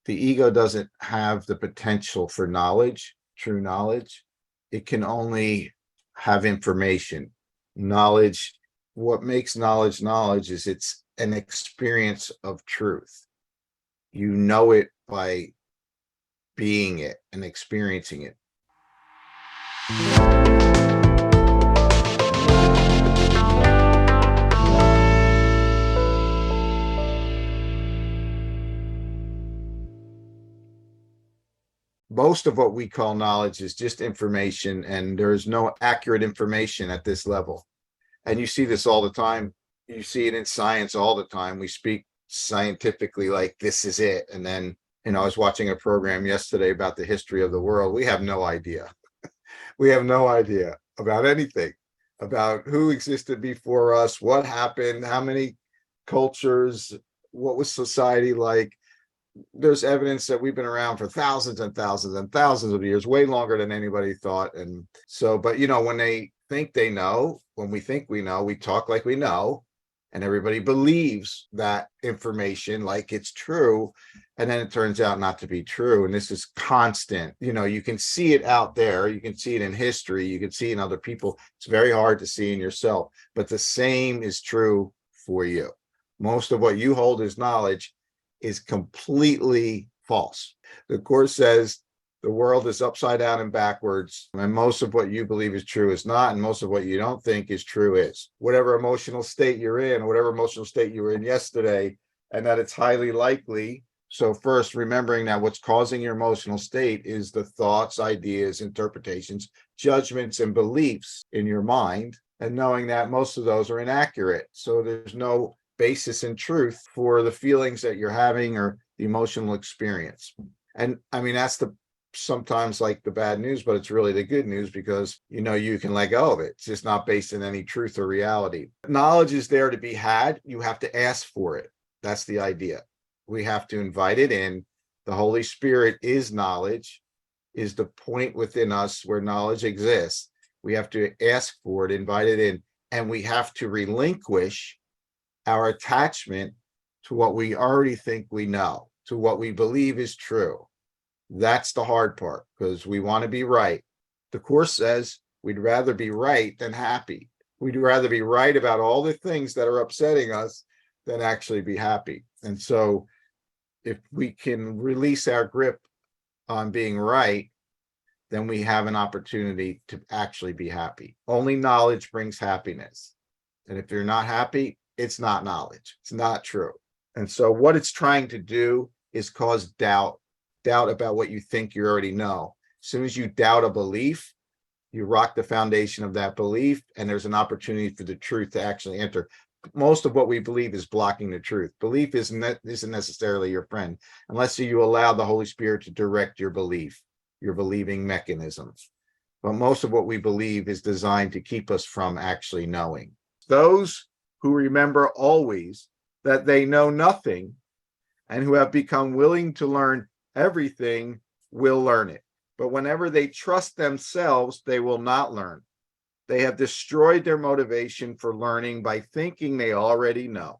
The ego doesn't have the potential for knowledge, true knowledge. It can only have information. Knowledge, what makes knowledge knowledge is it's an experience of truth. You know it by being it and experiencing it. Most of what we call knowledge is just information, and there's no accurate information at this level. And you see this all the time. You see it in science all the time. We speak scientifically like this is it. And then, I was watching a program yesterday about the history of the world. We have no idea. We have no idea about anything, about who existed before us, what happened, how many cultures, what was society like. There's evidence that we've been around for thousands and thousands and thousands of years, way longer than anybody thought. And so, but when they think they know, when we think we know, we talk like we know, and everybody believes that information like it's true. And then it turns out not to be true. And this is constant. You can see it out there. You can see it in history. You can see it in other people. It's very hard to see in yourself, but the same is true for you. Most of what you hold as knowledge is completely false. The Course says the world is upside down and backwards, and most of what you believe is true is not, and most of what you don't think is true is. Whatever emotional state you're in, whatever emotional state you were in yesterday, and that it's highly likely. So first, remembering that what's causing your emotional state is the thoughts, ideas, interpretations, judgments, and beliefs in your mind, and knowing that most of those are inaccurate. So there's no basis in truth for the feelings that you're having or the emotional experience. And that's sometimes like the bad news, but it's really the good news, because you can let go of it. It's just not based in any truth or reality. Knowledge is there to be had. You have to ask for it. That's the idea. We have to invite it in. The Holy Spirit is knowledge, is the point within us where knowledge exists. We have to ask for it, invite it in, and we have to relinquish our attachment to what we already think we know, to what we believe is true. That's the hard part, because we want to be right. The Course says we'd rather be right than happy. We'd rather be right about all the things that are upsetting us than actually be happy. And so if we can release our grip on being right, then we have an opportunity to actually be happy. Only knowledge brings happiness. And if you're not happy, it's not knowledge. It's not true. And so what it's trying to do is cause doubt about what you think you already know. As soon as you doubt a belief, you rock the foundation of that belief, and there's an opportunity for the truth to actually enter. Most of what we believe is blocking the truth. Belief isn't necessarily your friend, unless you allow the Holy Spirit to direct your belief, your believing mechanisms. But most of what we believe is designed to keep us from actually knowing. Those who remember always that they know nothing and who have become willing to learn everything will learn it. But whenever they trust themselves, they will not learn. They have destroyed their motivation for learning by thinking they already know.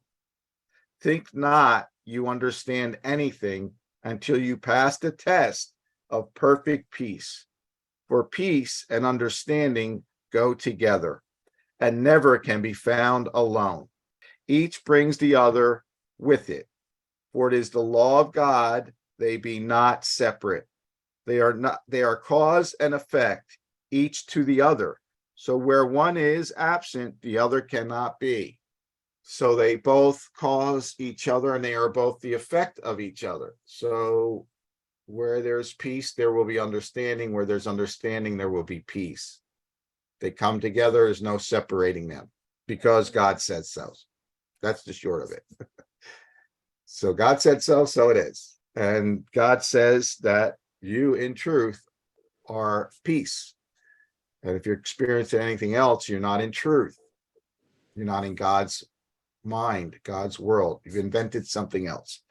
Think not you understand anything until you pass the test of perfect peace. For peace and understanding go together and never can be found alone. Each brings the other with it. For it is the law of God, they be not separate. They are cause and effect, each to the other. So where one is absent, the other cannot be. So they both cause each other, and they are both the effect of each other. So where there's peace, there will be understanding. Where there's understanding, there will be peace. They come together. There's no separating them, because God said so. That's the short of it. So God said so, so it is. And God says that you, in truth, are peace. And if you're experiencing anything else, you're not in truth. You're not in God's mind, God's world. You've invented something else.